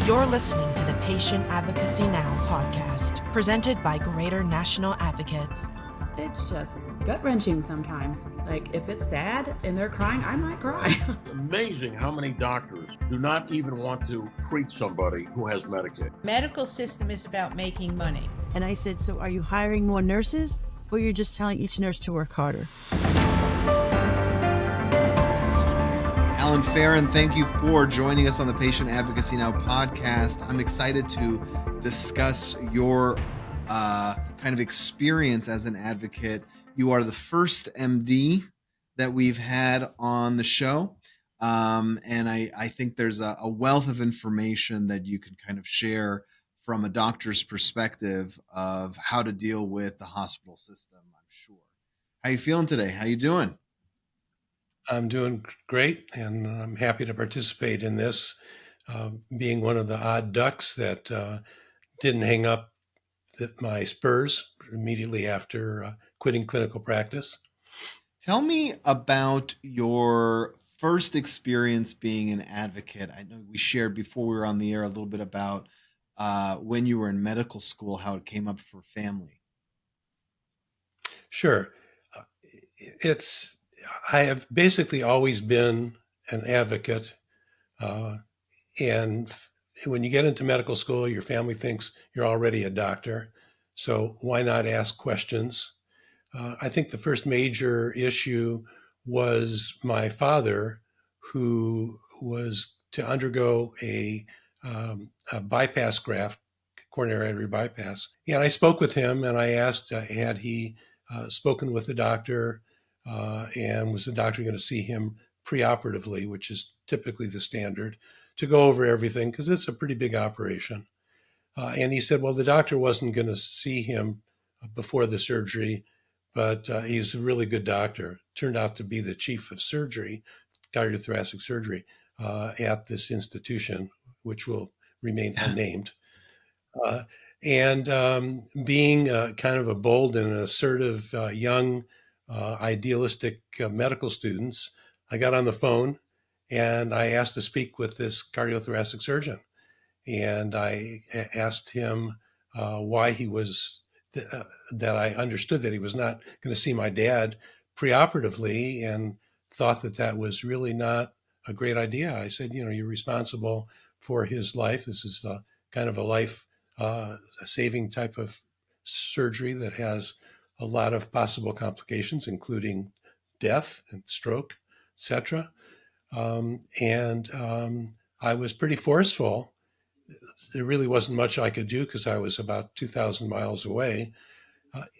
You're listening to the Patient Advocacy Now podcast, presented by Greater National Advocates. It's just gut-wrenching sometimes. Like, if it's sad and they're crying, I might cry. Amazing how many doctors do not even want to treat somebody who has Medicaid. Medical system is about making money. And I said, so are you hiring more nurses, or you're just telling each nurse to work harder? Patient Feren, thank you for joining us on the Patient Advocacy Now podcast. I'm excited to discuss your kind of experience as an advocate. You are the first MD that we've had on the show. And I think there's a wealth of information that you can kind of share from a doctor's perspective of how to deal with the hospital system, I'm sure. How you feeling today? How you doing? I'm doing great, and I'm happy to participate in this, being one of the odd ducks that didn't hang up my spurs immediately after quitting clinical practice. Tell me about your first experience being an advocate. I know we shared before we were on the air a little bit about when you were in medical school, how it came up for family. Sure. I have basically always been an advocate. And when you get into medical school, your family thinks you're already a doctor. So why not ask questions? I think the first major issue was my father, who was to undergo a bypass graft, coronary artery bypass. And I spoke with him and I asked, had he spoken with the doctor, and was the doctor going to see him preoperatively, which is typically the standard, to go over everything because it's a pretty big operation. And he said, well, the doctor wasn't going to see him before the surgery, but he's a really good doctor. Turned out to be the chief of surgery, cardiothoracic surgery, at this institution, which will remain unnamed. And being kind of a bold and assertive young idealistic medical students, I got on the phone and I asked to speak with this cardiothoracic surgeon. And I asked him why he was, that I understood that he was not going to see my dad preoperatively, and thought that that was really not a great idea. I said, you're responsible for his life. This is kind of a life saving type of surgery that has a lot of possible complications, including death and stroke, etc. I was pretty forceful. There really wasn't much I could do because I was about 2,000 miles away.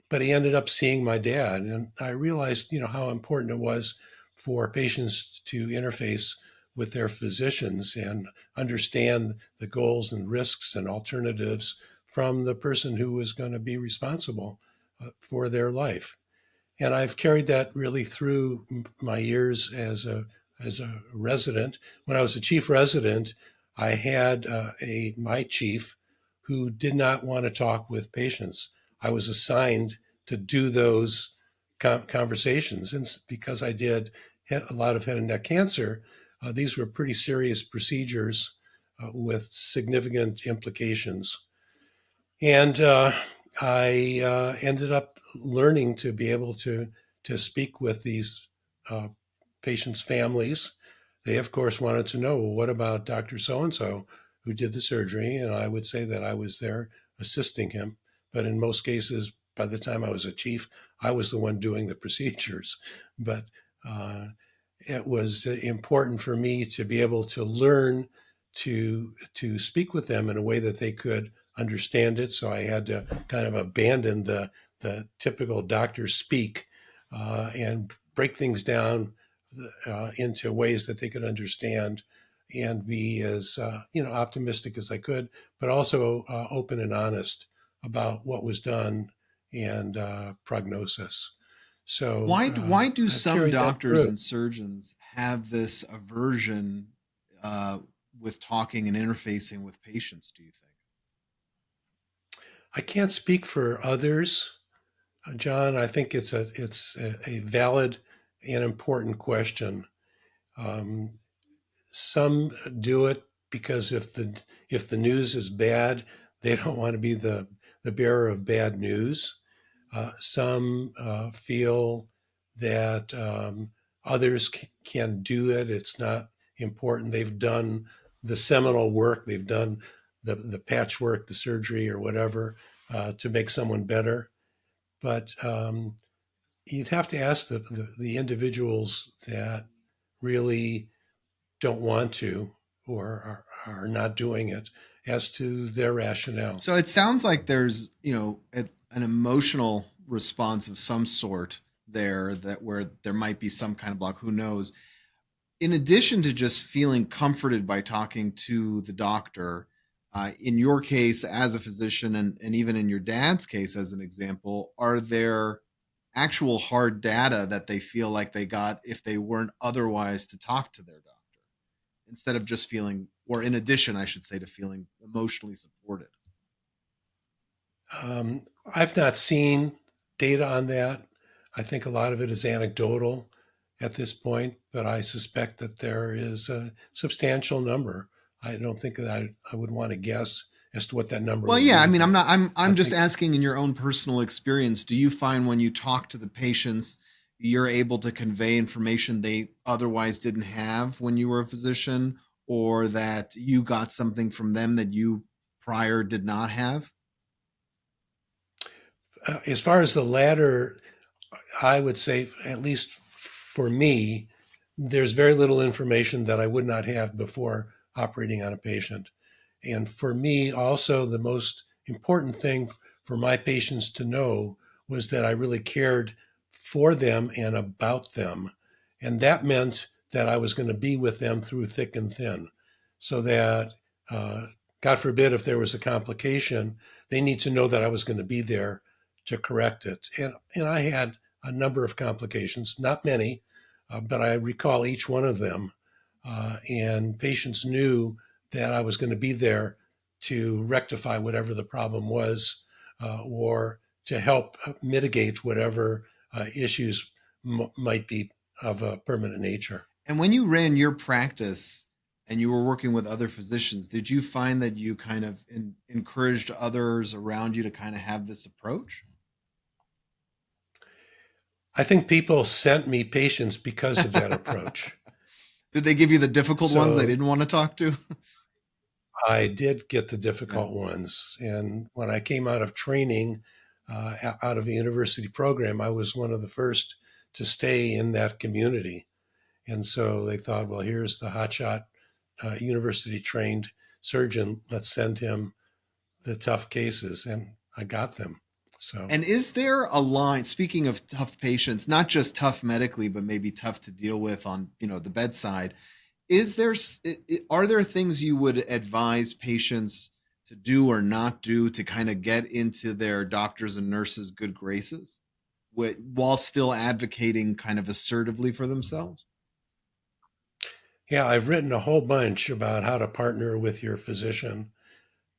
But he ended up seeing my dad, and I realized, how important it was for patients to interface with their physicians and understand the goals and risks and alternatives from the person who was going to be responsible for their life. And I've carried that really through my years as a resident. When I was a chief resident, I had my chief who did not want to talk with patients. I was assigned to do those conversations. And because I did a lot of head and neck cancer, these were pretty serious procedures with significant implications. And I ended up learning to be able to speak with these patients' families. They, of course, wanted to know, well, what about Dr. So-and-so who did the surgery? And I would say that I was there assisting him. But in most cases, by the time I was a chief, I was the one doing the procedures. But it was important for me to be able to learn to speak with them in a way that they could understand it. So I had to kind of abandon the typical doctor speak and break things down into ways that they could understand, and be as optimistic as I could, but also open and honest about what was done and prognosis. So why do some doctors and surgeons have this aversion with talking and interfacing with patients, do you think? I can't speak for others, John. I think it's a valid and important question. Some do it because if the news is bad, they don't want to be the bearer of bad news. Some feel that others can do it. It's not important. They've done the seminal work. They've done the patchwork, the surgery, or whatever to make someone better. But you'd have to ask the individuals that really don't want to or are not doing it as to their rationale. So it sounds like there's, an emotional response of some sort there, that where there might be some kind of block, who knows. In addition to just feeling comforted by talking to the doctor, in your case as a physician, and even in your dad's case as an example, are there actual hard data that they feel like they got if they weren't otherwise to talk to their doctor, instead of just feeling, or in addition, I should say, to feeling emotionally supported? I've not seen data on that. I think a lot of it is anecdotal at this point, but I suspect that there is a substantial number. I don't think that I would want to guess as to what that number Well, would yeah, be. I mean, I'm just asking, in your own personal experience, do you find when you talk to the patients, you're able to convey information they otherwise didn't have when you were a physician, or that you got something from them that you prior did not have? As far as the latter, I would say, at least for me, there's very little information that I would not have before operating on a patient. And for me, also, the most important thing for my patients to know was that I really cared for them and about them. And that meant that I was going to be with them through thick and thin, so that, God forbid, if there was a complication, they need to know that I was going to be there to correct it. And I had a number of complications, not many, but I recall each one of them. And patients knew that I was going to be there to rectify whatever the problem was, or to help mitigate whatever issues might be of a permanent nature. And when you ran your practice and you were working with other physicians, did you find that you kind of encouraged others around you to kind of have this approach? I think people sent me patients because of that approach. Did they give you the difficult ones they didn't want to talk to? I did get the difficult ones. And when I came out of training, out of the university program, I was one of the first to stay in that community. And so they thought, well, here's the hotshot university trained surgeon. Let's send him the tough cases. And I got them. So, and is there a line, speaking of tough patients, not just tough medically, but maybe tough to deal with on, the bedside, are there things you would advise patients to do or not do to kind of get into their doctors and nurses' good graces while still advocating kind of assertively for themselves? Yeah, I've written a whole bunch about how to partner with your physician.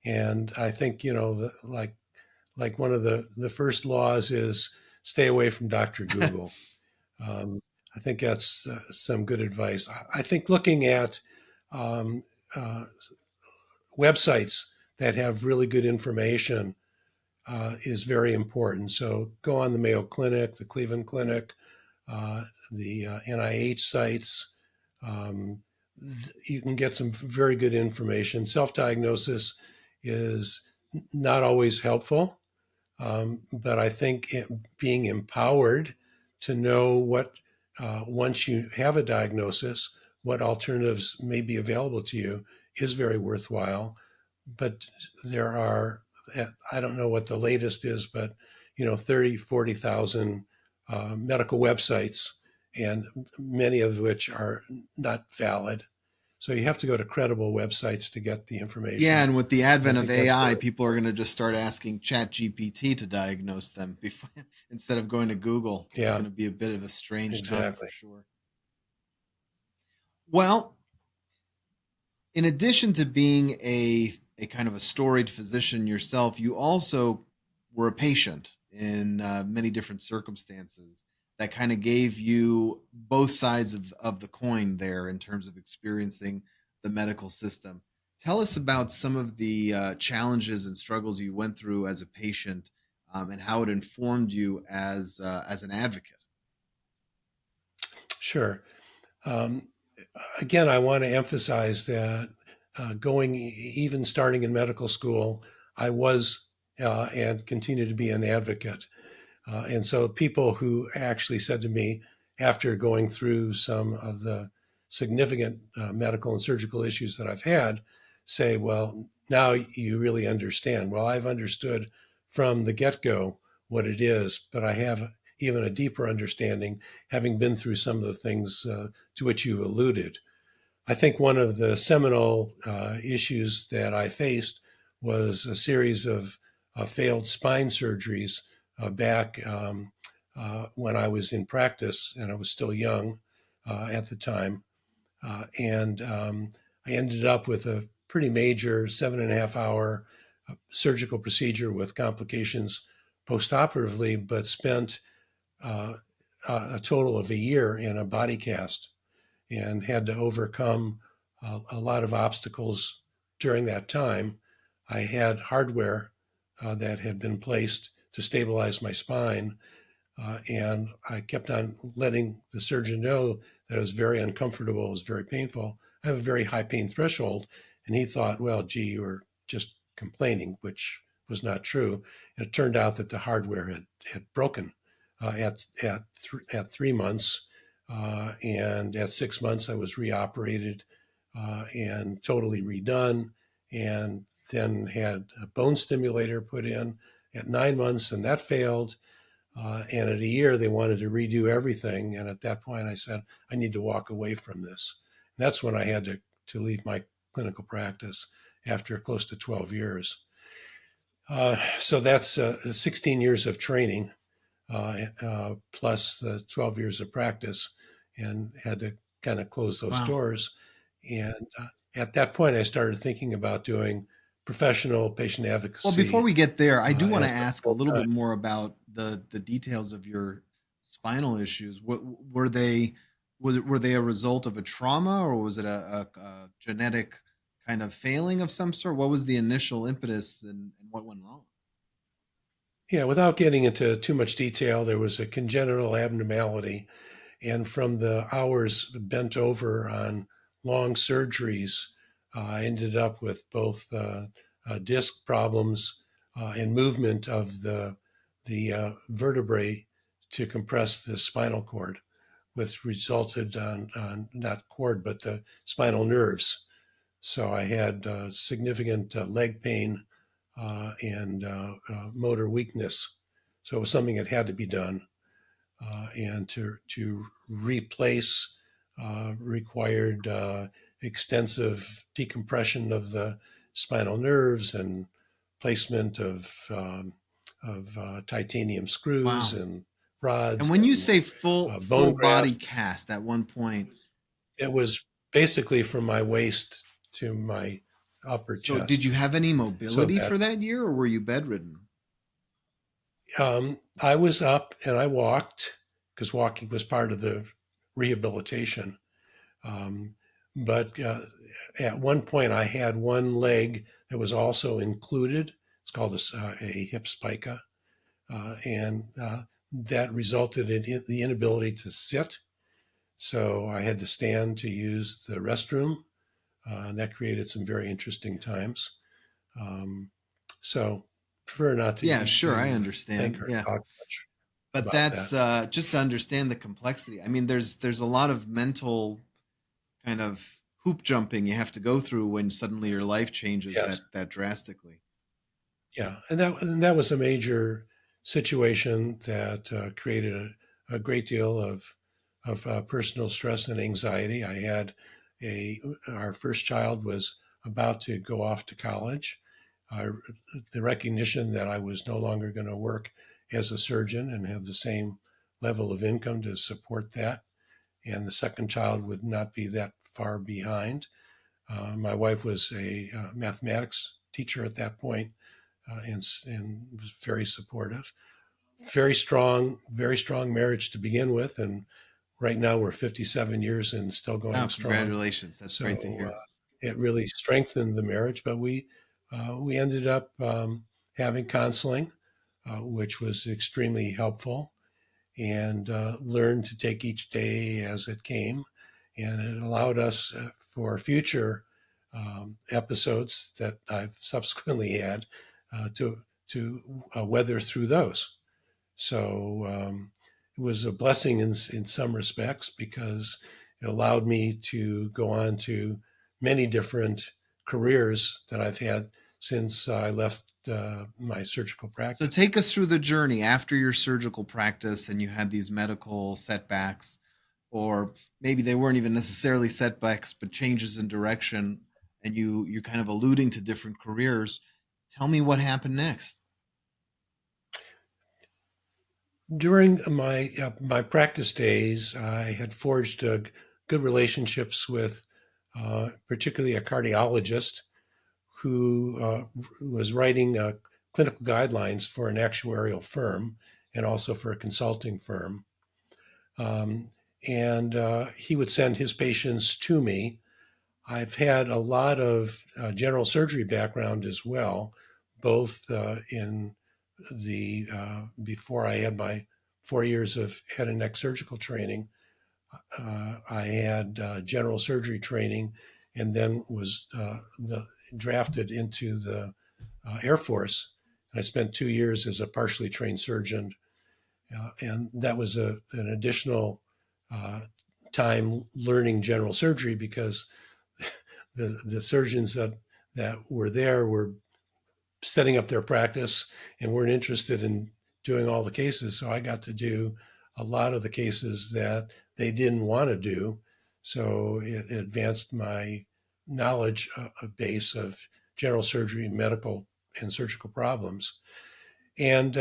And I think, like one of the first laws is stay away from Dr. Google. I think that's some good advice. I think looking at websites that have really good information is very important. So go on the Mayo Clinic, the Cleveland Clinic, the NIH sites. You can get some very good information. Self-diagnosis is not always helpful, but I think being empowered to know what, once you have a diagnosis, what alternatives may be available to you is very worthwhile. But there are, I don't know what the latest is, but 30, 40,000 medical websites, and many of which are not valid. So you have to go to credible websites to get the information. Yeah, and with the advent of AI, people are going to just start asking ChatGPT to diagnose them instead of going to Google. Yeah. It's going to be a bit of a strange time for Exactly. sure. Well, in addition to being a kind of a storied physician yourself, you also were a patient in many different circumstances that kind of gave you both sides of the coin there in terms of experiencing the medical system. Tell us about some of the challenges and struggles you went through as a patient, and how it informed you as an advocate. Sure. Um, Again, I want to emphasize that even starting in medical school, I was and continue to be an advocate. And so people who actually said to me after going through some of the significant medical and surgical issues that I've had say, well, now you really understand. Well, I've understood from the get-go what it is, but I have even a deeper understanding, having been through some of the things to which you alluded. I think one of the seminal issues that I faced was a series of failed spine surgeries back when I was in practice, and I was still young at the time. And I ended up with a pretty major 7.5 hour surgical procedure with complications postoperatively, but spent a total of a year in a body cast and had to overcome a lot of obstacles during that time. I had hardware that had been placed to stabilize my spine, and I kept on letting the surgeon know that it was very uncomfortable, it was very painful. I have a very high pain threshold, and he thought, well, gee, you were just complaining, which was not true. And it turned out that the hardware had broken at 3 months. And at 6 months, I was reoperated and totally redone, and then had a bone stimulator put in at 9 months, and that failed. And at a year, they wanted to redo everything. And at that point, I said, I need to walk away from this. And that's when I had to leave my clinical practice after close to 12 years. So that's 16 years of training plus the 12 years of practice, and had to kind of close those doors. And at that point, I started thinking about doing professional patient advocacy. Well, before we get there, I do want to ask a little bit more about the details of your spinal issues. What were they? Were they a result of a trauma, or was it a genetic kind of failing of some sort? What was the initial impetus, and what went wrong? Yeah, without getting into too much detail, there was a congenital abnormality. And from the hours bent over on long surgeries, I ended up with both disc problems and movement of the vertebrae to compress the spinal cord, which resulted on not cord, but the spinal nerves. So I had significant leg pain and motor weakness. So it was something that had to be done. And to replace required extensive decompression of the spinal nerves and placement of titanium screws and rods. And when you say full body graft, cast at one point, it was basically from my waist to my upper chest. So did you have any mobility for that year, or were you bedridden? I was up and I walked, because walking was part of the rehabilitation. But at one point, I had one leg that was also included. It's called a hip spica. And that resulted in the inability to sit. So I had to stand to use the restroom. And that created some very interesting times. So prefer not to. Yeah, sure, I understand. Talk much. But that's just to understand the complexity. I mean, there's a lot of mental kind of hoop jumping you have to go through when suddenly your life changes that drastically. Yeah, and that was a major situation that created a great deal of personal stress and anxiety. I had our first child was about to go off to college. The recognition that I was no longer going to work as a surgeon and have the same level of income to support that, and the second child would not be that far behind. My wife was a mathematics teacher at that point, and was very supportive. Very strong marriage to begin with, and right now we're 57 years and still going strong. Congratulations! That's great to hear. it really strengthened the marriage. But we ended up having counseling, which was extremely helpful, and learned to take each day as it came. And it allowed us for future episodes that I've subsequently had to weather through those. So it was a blessing in some respects, because it allowed me to go on to many different careers that I've had since I left my surgical practice. So take us through the journey after your surgical practice and you had these medical setbacks, or maybe they weren't even necessarily setbacks, but changes in direction, and you're kind of alluding to different careers. Tell me what happened next. During my practice days, I had forged good relationships with particularly a cardiologist who was writing clinical guidelines for an actuarial firm and also for a consulting firm. And he would send his patients to me. I've had a lot of general surgery background as well, both in the before I had my 4 years of head and neck surgical training. I had general surgery training, and then was drafted into the Air Force. And I spent 2 years as a partially trained surgeon, and that was an additional time learning general surgery, because the surgeons that were there were setting up their practice and weren't interested in doing all the cases. So I got to do a lot of the cases that they didn't want to do. So it advanced my knowledge base of general surgery, medical, and surgical problems. And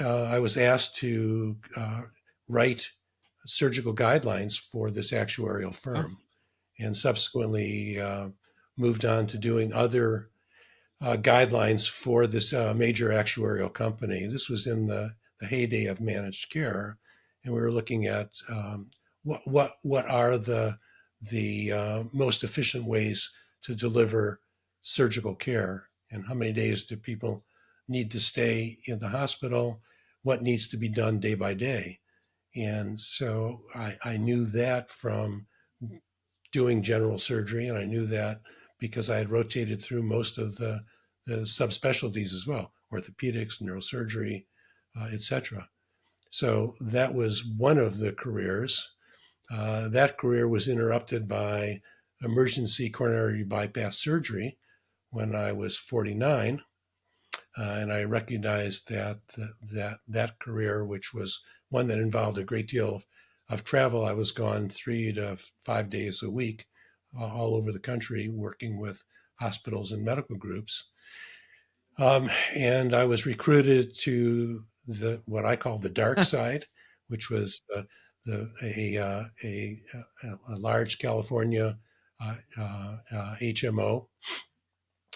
I was asked to write surgical guidelines for this actuarial firm, and subsequently moved on to doing other guidelines for this major actuarial company. This was in the heyday of managed care, and we were looking at what are the most efficient ways to deliver surgical care, and how many days do people need to stay in the hospital, what needs to be done day by day. And so I knew that from doing general surgery, and I knew that because I had rotated through most of the subspecialties as well, orthopedics, neurosurgery, etc. So that was one of the careers. That career was interrupted by emergency coronary bypass surgery when I was 49. And I recognized that career, which was one that involved a great deal of travel. I was gone 3 to 5 days a week, all over the country, working with hospitals and medical groups. And I was recruited to what I call the dark side, which was a large California HMO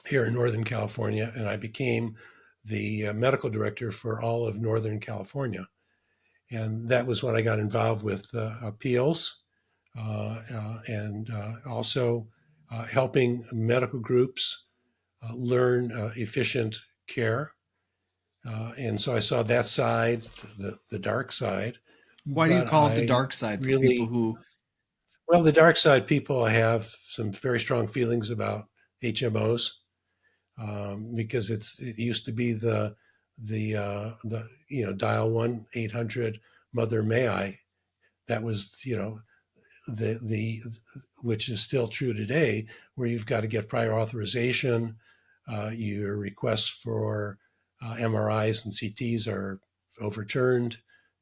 here in Northern California, and I became the medical director for all of Northern California. And that was when I got involved with appeals and also helping medical groups learn efficient care. And so I saw that side, the dark side. Why do you call it the dark side for people who? Well, the dark side people have some very strong feelings about HMOs. Because it used to be the dial 1-800 Mother May I. That was the which is still true today, where you've got to get prior authorization. Your requests for MRIs and CTs are overturned.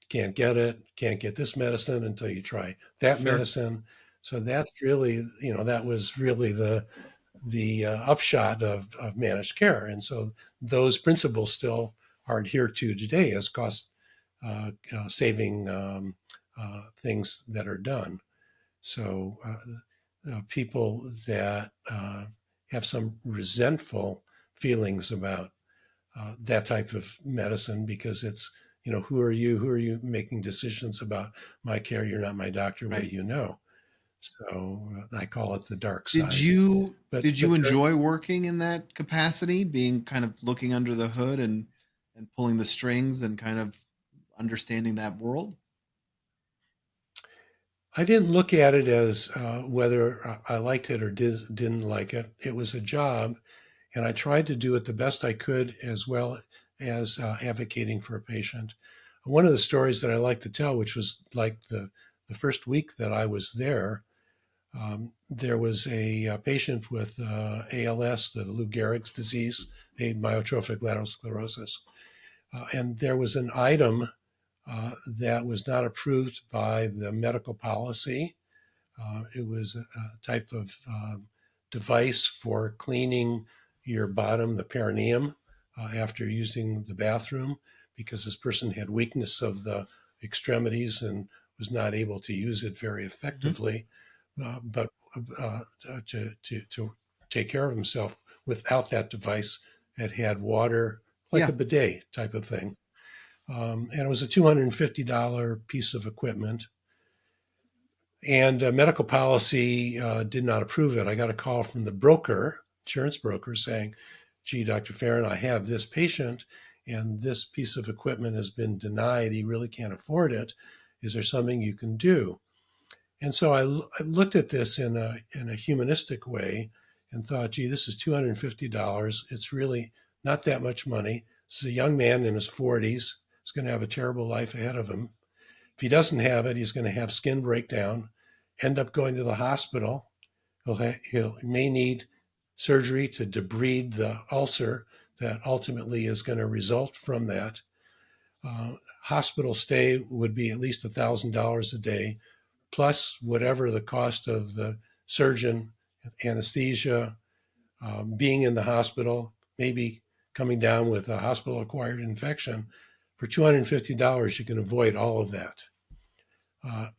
Can't get it. Can't get this medicine until you try that medicine. So that's really that was really the upshot of managed care. And so those principles still are adhered to today as cost saving things that are done. So people that have some resentful feelings about that type of medicine, because it's, who are you making decisions about my care? You're not my doctor. What do you know? So I call it the dark Did side. you But did you there, enjoy working in that capacity, being kind of looking under the hood and pulling the strings and kind of understanding that world? I didn't look at it as whether I liked it or didn't like it. It was a job, and I tried to do it the best I could, as well as advocating for a patient. One of the stories that I like to tell, which was like the first week that I was there, there was a patient with ALS, the Lou Gehrig's disease, amyotrophic lateral sclerosis. And there was an item that was not approved by the medical policy. It was a type of device for cleaning your bottom, the perineum, after using the bathroom, because this person had weakness of the extremities and was not able to use it very effectively. But to take care of himself without that device, had water, like Yeah. a bidet type of thing. And it was a $250 piece of equipment. And medical policy did not approve it. I got a call from the broker, insurance broker, saying, gee, Dr. Feren, I have this patient and this piece of equipment has been denied. He really can't afford it. Is there something you can do? And so I looked at this in a humanistic way and thought, gee, this is $250. It's really not that much money. This is a young man in his 40s. He's going to have a terrible life ahead of him. If he doesn't have it, he's going to have skin breakdown, end up going to the hospital. He may need surgery to debride the ulcer that ultimately is going to result from that. Hospital stay would be at least $1,000 a day, plus whatever the cost of the surgeon, anesthesia, being in the hospital, maybe coming down with a hospital-acquired infection. For $250, you can avoid all of that.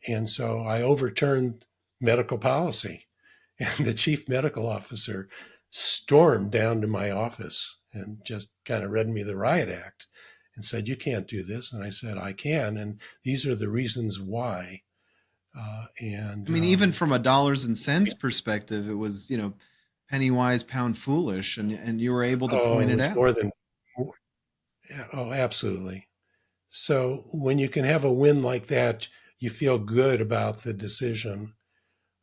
And so I overturned medical policy, and the chief medical officer stormed down to my office and just kind of read me the riot act and said, you can't do this. And I said, I can. And these are the reasons why. I mean, even from a dollars and cents perspective, it was, penny wise, pound foolish, and you were able to point it it's out. more than, oh, absolutely. So when you can have a win like that, you feel good about the decision.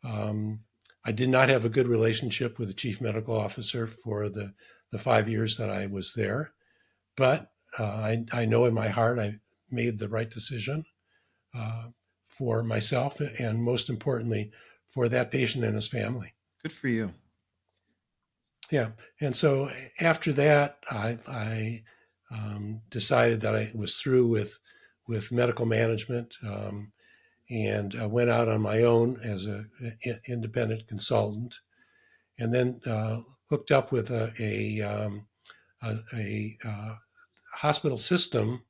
I did not have a good relationship with the chief medical officer for the 5 years that I was there, but I know in my heart I made the right decision for myself and most importantly for that patient and his family. Good for you. Yeah, and so after that, I decided that I was through with medical management. And went out on my own as an independent consultant, and then hooked up with a hospital system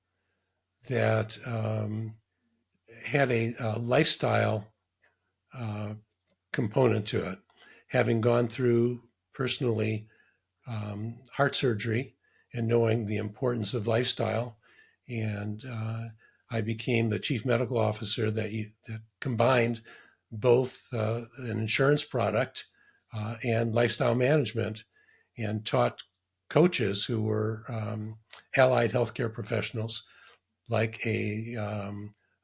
that had a lifestyle component to it, having gone through personally heart surgery and knowing the importance of lifestyle. And I became the chief medical officer that combined both an insurance product and lifestyle management, and taught coaches who were allied healthcare professionals, like a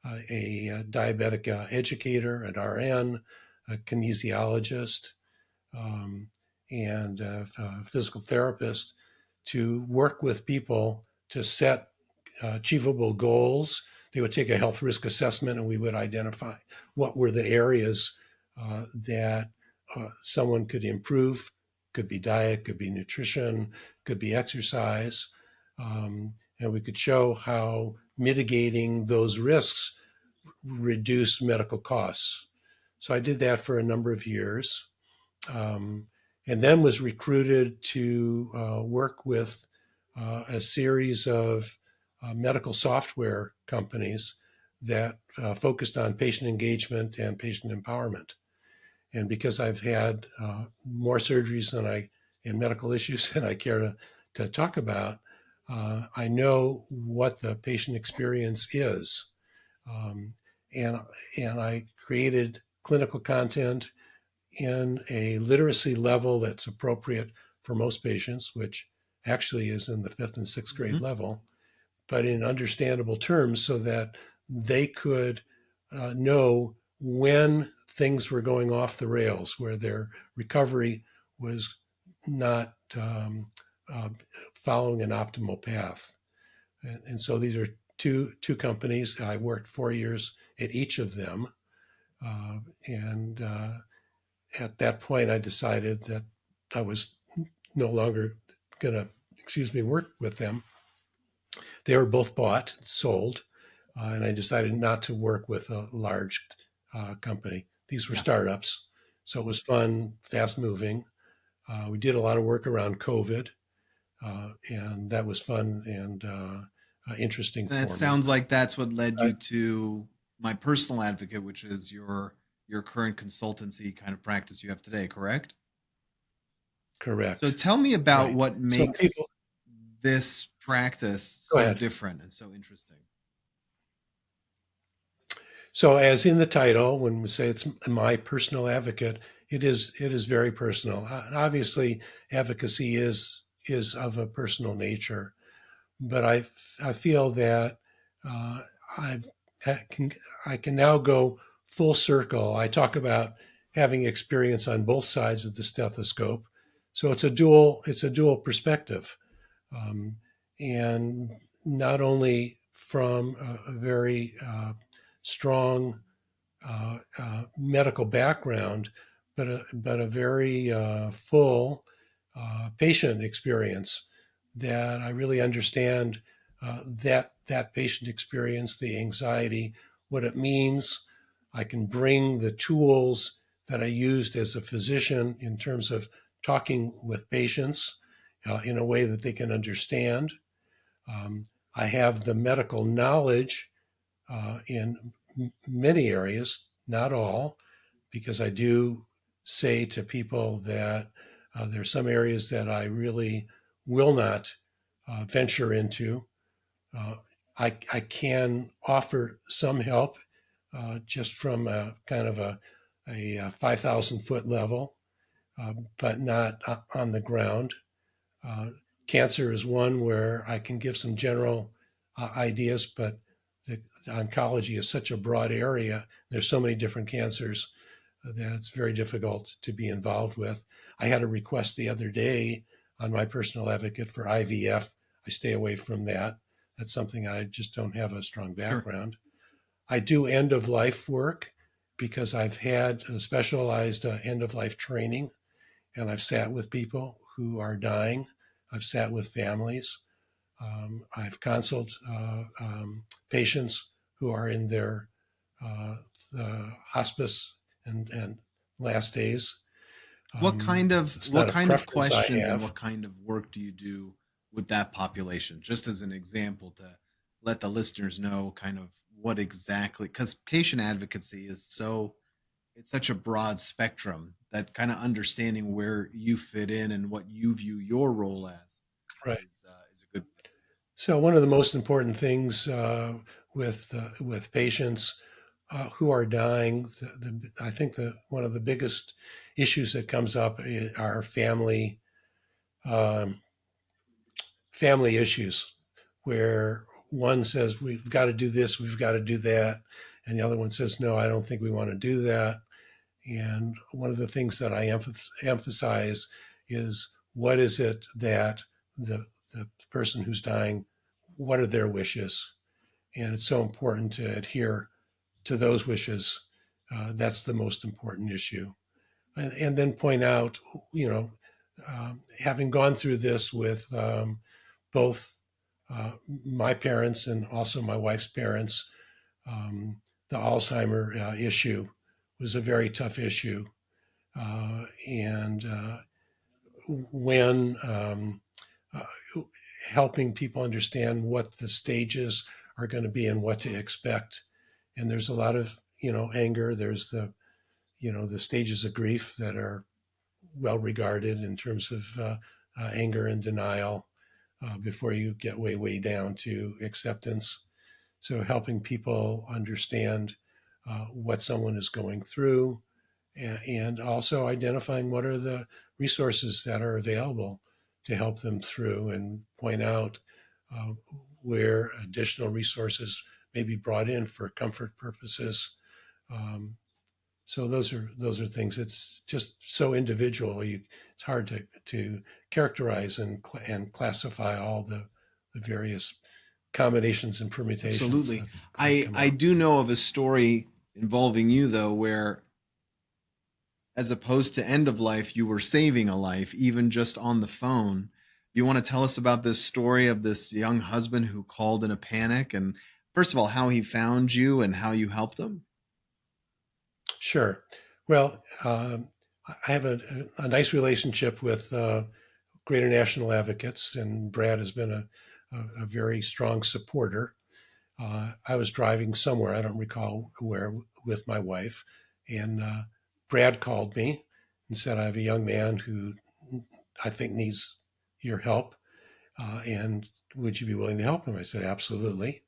diabetic educator, an RN, a kinesiologist, and a physical therapist, to work with people to set achievable goals. They would take a health risk assessment, and we would identify what were the areas that someone could improve. Could be diet, could be nutrition, could be exercise. And we could show how mitigating those risks reduce medical costs. So I did that for a number of years, and then was recruited to work with a series of medical software companies that focused on patient engagement and patient empowerment. And because I've had more surgeries and medical issues than I care to talk about, I know what the patient experience is. And I created clinical content in a literacy level that's appropriate for most patients, which actually is in the 5th and 6th grade level, but in understandable terms so that they could know when things were going off the rails, where their recovery was not following an optimal path. And so these are two companies. I worked 4 years at each of them. And at that point, I decided that I was no longer going to, work with them. They were both bought, sold, and I decided not to work with a large company. These were startups, so it was fun, fast moving. We did a lot of work around COVID, and that was fun and interesting for me. That sounds like that's what led you to My Personal Advocate, which is your current consultancy kind of practice you have today, correct? Correct. So tell me about what makes this practice so different and so interesting. So as in the title, when we say it's My Personal Advocate, it is very personal. Obviously, advocacy is of a personal nature, but I feel that I can now go full circle. I talk about having experience on both sides of the stethoscope, so it's a dual perspective, and not only from a very strong medical background, but a very full patient experience that I really understand that patient experience, the anxiety, what it means. I can bring the tools that I used as a physician in terms of talking with patients in a way that they can understand. I have the medical knowledge in many areas, not all, because I do say to people that there are some areas that I really will not venture into. I can offer some help just from a kind of a 5,000-foot level, but not on the ground. Cancer is one where I can give some general ideas, but the oncology is such a broad area. There's so many different cancers that it's very difficult to be involved with. I had a request the other day on My Personal Advocate for IVF. I stay away from that. That's something I just don't have a strong background. Sure. I do end-of-life work because I've had a specialized end-of-life training, and I've sat with people who are dying. I've sat with families. I've consulted patients who are in their hospice and last days. What kind of questions and what kind of work do you do with that population? Just as an example, to let the listeners know kind of what exactly, because patient advocacy is it's such a broad spectrum that kind of understanding where you fit in and what you view your role as is a good. So one of the most important things with patients who are dying, I think one of the biggest issues that comes up are family issues, where one says we've got to do this, we've got to do that, and the other one says no, I don't think we want to do that. And one of the things that I emphasize is what is it that the person who's dying, what are their wishes? And it's so important to adhere to those wishes. That's the most important issue. And then point out, having gone through this with both my parents and also my wife's parents, the Alzheimer issue was a very tough issue. And when helping people understand what the stages are going to be and what to expect. And there's a lot of, anger. There's the stages of grief that are well regarded in terms of anger and denial before you get way, way down to acceptance. So helping people understand what someone is going through, and also identifying what are the resources that are available to help them through, and point out where additional resources may be brought in for comfort purposes. So those are things. It's just so individual. It's hard to characterize and classify all the various combinations and permutations. Absolutely. I do know of a story involving you, though, where as opposed to end of life, you were saving a life, even just on the phone. You want to tell us about this story of this young husband who called in a panic, and first of all, how he found you and how you helped him? Sure. Well, I have a nice relationship with Greater National Advocates, and Brad has been a very strong supporter. I was driving somewhere, I don't recall where, with my wife, and Brad called me and said, I have a young man who I think needs your help, and would you be willing to help him? I said, absolutely.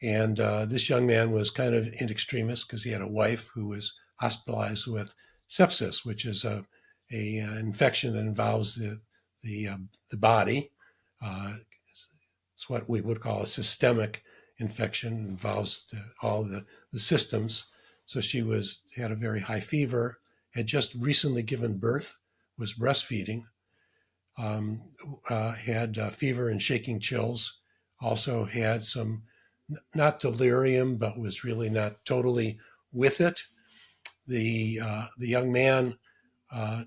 And this young man was kind of in extremis because he had a wife who was hospitalized with sepsis, which is a infection that involves the body. It's what we would call a systemic infection. It involves all the systems. So she had a very high fever, had just recently given birth, was breastfeeding, had fever and shaking chills, also had some, not delirium, but was really not totally with it. The young man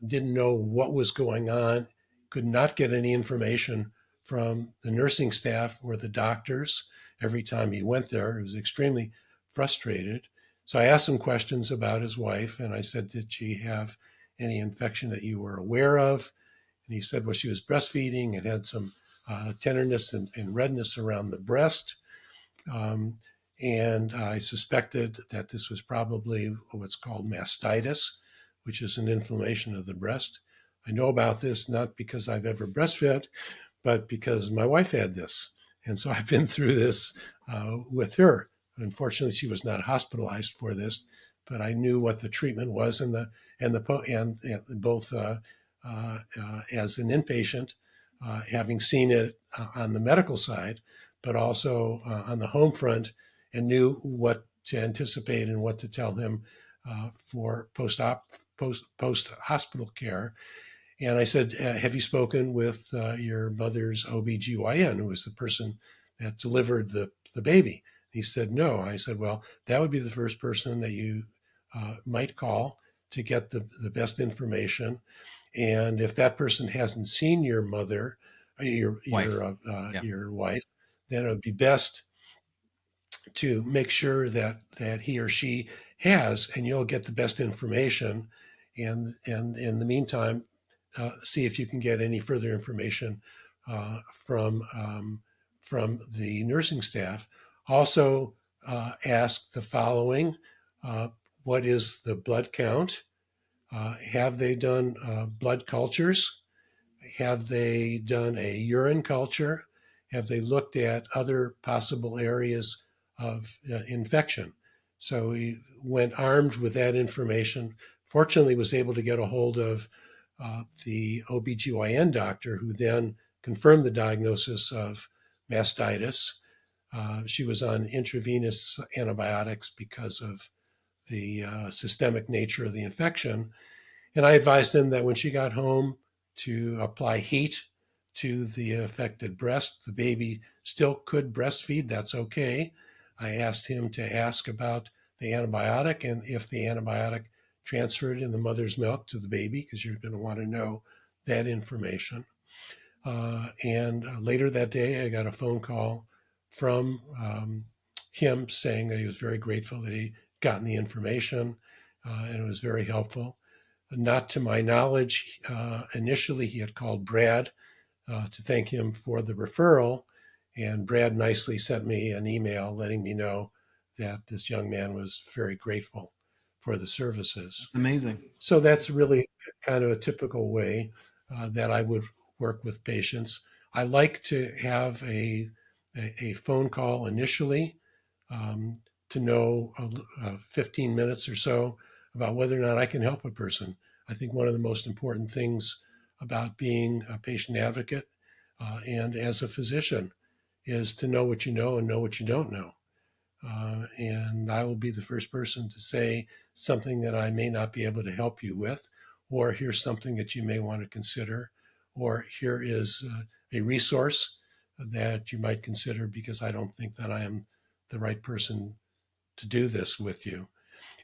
didn't know what was going on, could not get any information from the nursing staff or the doctors. Every time he went there, he was extremely frustrated. So I asked him questions about his wife, and I said, did she have any infection that you were aware of? And he said, well, she was breastfeeding and had some tenderness and redness around the breast. And I suspected that this was probably what's called mastitis, which is an inflammation of the breast. I know about this not because I've ever breastfed, but because my wife had this. And so I've been through this with her. Unfortunately, she was not hospitalized for this, but I knew what the treatment was, and both as an inpatient, having seen it on the medical side, but also on the home front, and knew what to anticipate and what to tell him for post-hospital care. And I said, have you spoken with your mother's OBGYN, who was the person that delivered the baby? He said, no. I said, well, that would be the first person that you might call to get the best information. And if that person hasn't seen your mother, your wife, then it would be best to make sure that he or she has, and you'll get the best information. And in the meantime, see if you can get any further information from the nursing staff. Also, ask the following: what is the blood count? Have they done blood cultures? Have they done a urine culture? Have they looked at other possible areas of infection? So he went armed with that information. Fortunately, was able to get a hold of the OBGYN doctor, who then confirmed the diagnosis of mastitis. She was on intravenous antibiotics because of the systemic nature of the infection. And I advised him that when she got home to apply heat to the affected breast. The baby still could breastfeed. That's okay. I asked him to ask about the antibiotic and if the antibiotic transferred in the mother's milk to the baby, because you're going to want to know that information. And later that day, I got a phone call from him saying that he was very grateful that he'd gotten the information, and it was very helpful. Not to my knowledge, initially he had called Brad to thank him for the referral, and Brad nicely sent me an email letting me know that this young man was very grateful for the services. It's amazing. So that's really kind of a typical way that I would work with patients. I like to have a phone call initially to know 15 minutes or so about whether or not I can help a person. I think one of the most important things about being a patient advocate and as a physician is to know what you know and know what you don't know. And I will be the first person to say something that I may not be able to help you with, or here's something that you may want to consider, or here is a resource that you might consider because I don't think that I am the right person to do this with you.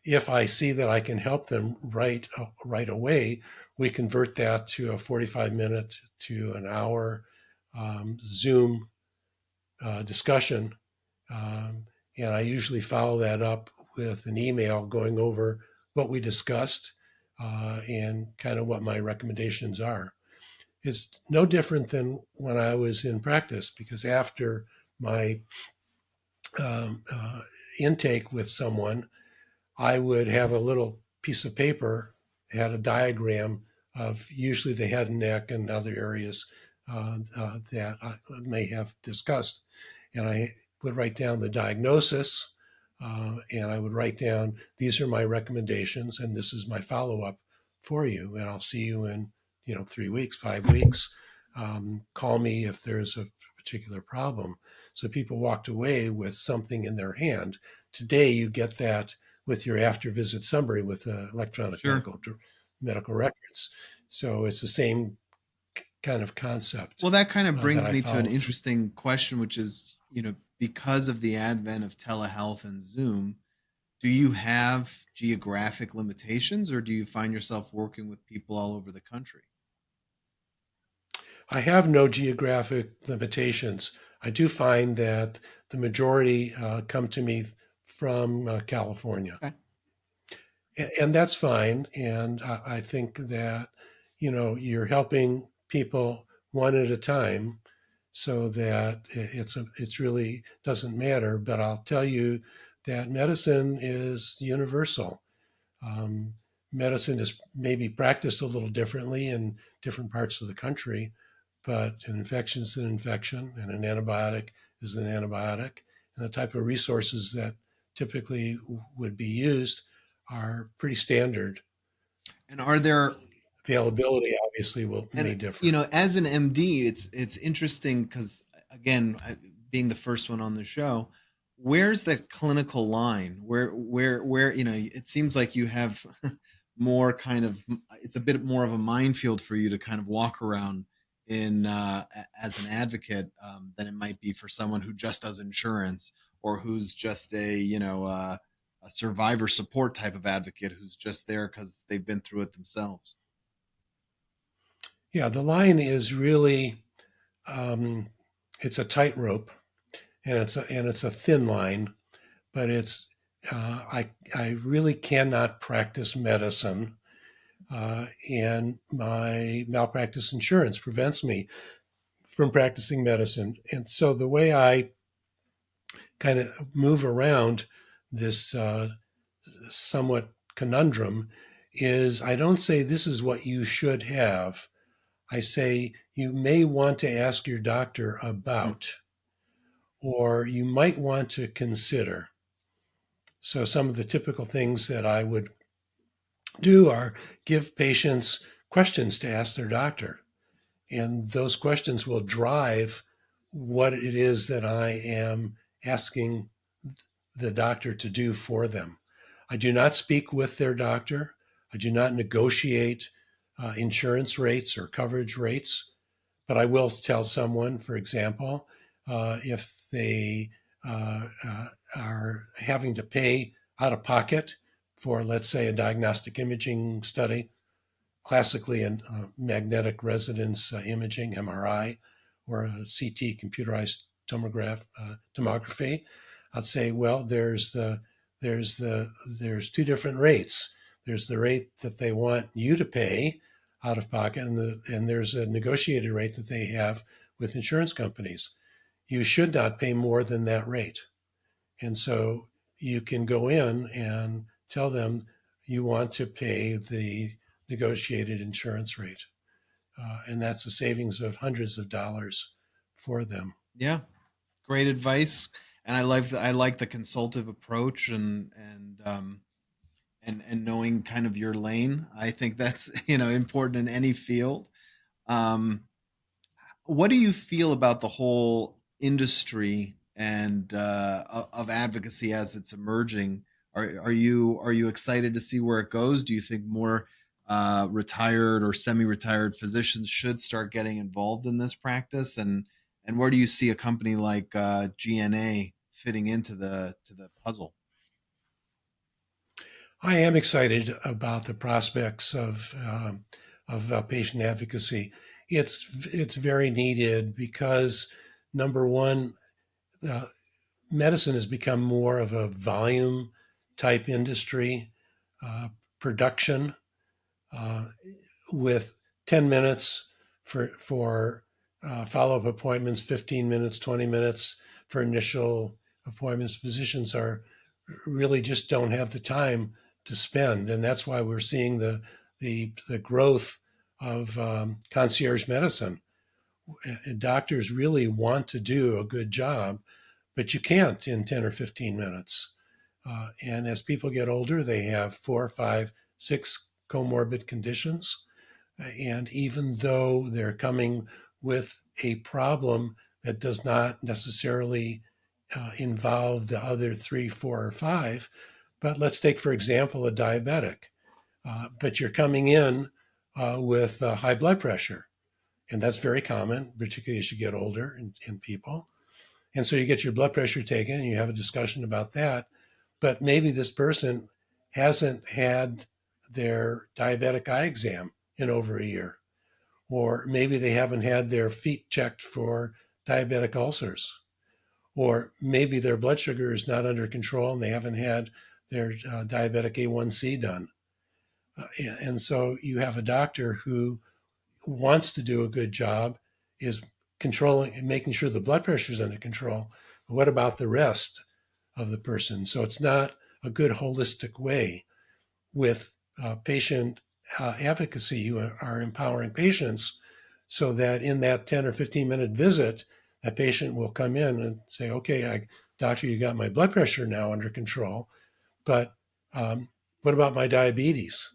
If I see that I can help them right away, we convert that to a 45-minute to an hour Zoom discussion. And I usually follow that up with an email going over what we discussed and kind of what my recommendations are. It's no different than when I was in practice, because after my intake with someone, I would have a little piece of paper, had a diagram of usually the head and neck and other areas that I may have discussed. And I would write down the diagnosis, and I would write down, these are my recommendations, and this is my follow-up for you. And I'll see you in 3 weeks, 5 weeks. Call me if there's a particular problem. So people walked away with something in their hand. Today, you get that with your after visit summary with electronic Sure. medical records. So it's the same kind of concept. Well, that kind of brings that I me to an follow. interesting question, which is, because of the advent of telehealth and Zoom, do you have geographic limitations, or do you find yourself working with people all over the country? I have no geographic limitations. I do find that the majority come to me from California. Okay. And that's fine. And I think that, you're helping people one at a time, so that it's really doesn't matter. But I'll tell you that medicine is universal. Medicine is maybe practiced a little differently in different parts of the country, but an infection is an infection, and an antibiotic is an antibiotic. And the type of resources that typically would be used are pretty standard. And are there Availability obviously may differ. as an MD, it's interesting because, again, being the first one on the show, where's the clinical line? Where it seems like you have more kind of, it's a bit more of a minefield for you to kind of walk around in as an advocate than it might be for someone who just does insurance, or who's just a survivor support type of advocate who's just there because they've been through it themselves. Yeah, the line is really, it's a tightrope, and it's a thin line, but it's I really cannot practice medicine, and my malpractice insurance prevents me from practicing medicine. And so the way I kind of move around this somewhat conundrum is, I don't say this is what you should have. I say you may want to ask your doctor about, or you might want to consider. So some of the typical things that I would do are give patients questions to ask their doctor. And those questions will drive what it is that I am asking the doctor to do for them. I do not speak with their doctor. I do not negotiate insurance rates or coverage rates, but I will tell someone, for example, if they are having to pay out of pocket for, let's say, a diagnostic imaging study, classically in magnetic resonance imaging, MRI, or a CT, computerized tomography, I'd say, well, there's two different rates. There's the rate that they want you to pay out of pocket, and there's a negotiated rate that they have with insurance companies. You should not pay more than that rate. And so you can go in and tell them you want to pay the negotiated insurance rate. And that's a savings of hundreds of dollars for them. Yeah, great advice. And I like the consultative approach and knowing kind of your lane. I think that's important in any field. Um, what do you feel about the whole industry and of advocacy as it's emerging? Are you excited to see where it goes? Do you think more retired or semi-retired physicians should start getting involved in this practice? And where do you see a company like GNA fitting into the puzzle? I am excited about the prospects of patient advocacy. It's very needed because number one, uh, medicine has become more of a volume type industry, production uh, with 10 minutes for follow-up appointments, 15 minutes, 20 minutes for initial appointments. Physicians are really just don't have the time to spend, and that's why we're seeing the growth of concierge medicine. And doctors really want to do a good job, but you can't in 10 or 15 minutes. And as people get older, they have 4, 5, 6 comorbid conditions. And even though they're coming with a problem that does not necessarily involve the other 3, 4, or 5, but let's take, for example, a diabetic. But you're coming in with high blood pressure, and that's very common, particularly as you get older in people. And so you get your blood pressure taken and you have a discussion about that. But maybe this person hasn't had their diabetic eye exam in over a year, or maybe they haven't had their feet checked for diabetic ulcers, or maybe their blood sugar is not under control and they haven't had their diabetic A1C done. And so you have a doctor who wants to do a good job, is controlling and making sure the blood pressure is under control. But what about the rest of the person? So it's not a good holistic way with patient advocacy. You are empowering patients so that in that 10 or 15-minute visit, that patient will come in and say, okay, doctor, you got my blood pressure now under control, but what about my diabetes?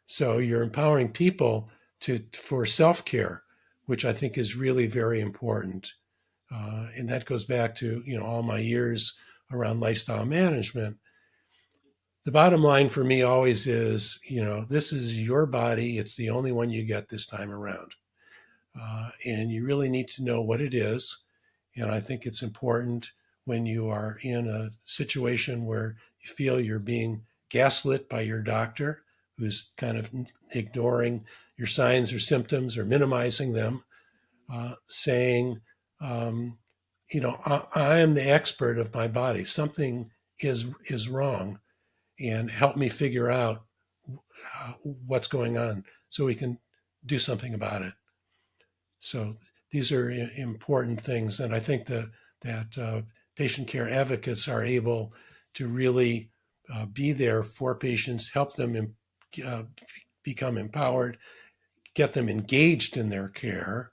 So you're empowering people for self-care, which I think is really very important. And that goes back to all my years around lifestyle management. The bottom line for me always is, this is your body. It's the only one you get this time around. And you really need to know what it is. And I think it's important when you are in a situation where you feel you're being gaslit by your doctor, who's kind of ignoring your signs or symptoms or minimizing them, saying, I am the expert of my body. Something is wrong, and help me figure out what's going on so we can do something about it. So these are important things, and I think that patient care advocates are able to really be there for patients, help them become empowered, get them engaged in their care,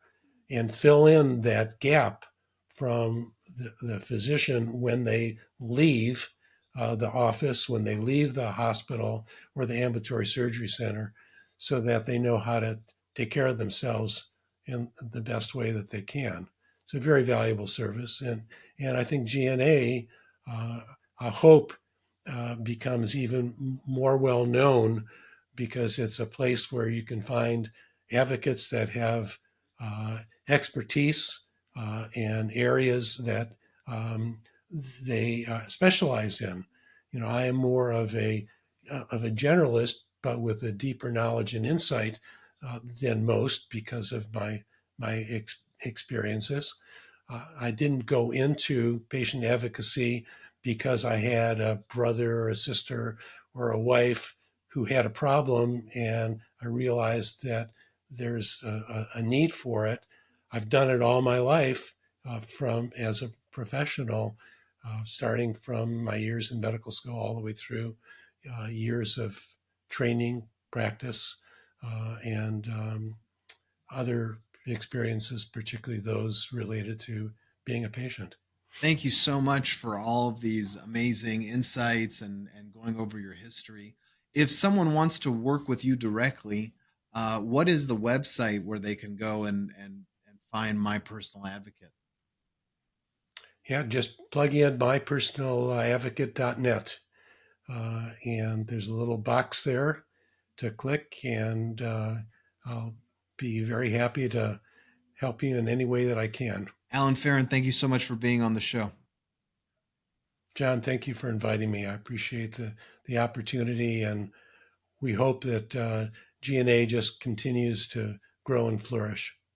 and fill in that gap from the physician when they leave the office, when they leave the hospital or the ambulatory surgery center, so that they know how to take care of themselves in the best way that they can. It's a very valuable service, and I think GNA, I hope, becomes even more well known because it's a place where you can find advocates that have expertise and areas that they specialize in. I am more of a generalist, but with a deeper knowledge and insight than most because of my experiences. I didn't go into patient advocacy because I had a brother or a sister or a wife who had a problem, and I realized that there's a need for it. I've done it all my life from as a professional, starting from my years in medical school all the way through years of training, practice, and other experiences, particularly those related to being a patient. Thank you so much for all of these amazing insights and going over your history. If someone wants to work with you directly, what is the website where they can go and find My Personal Advocate? Yeah, just plug in mypersonaladvocate.net. And there's a little box there to click, and I'll be very happy to help you in any way that I can. Alan Feren, thank you so much for being on the show. John, thank you for inviting me. I appreciate the opportunity, and we hope that GNA just continues to grow and flourish.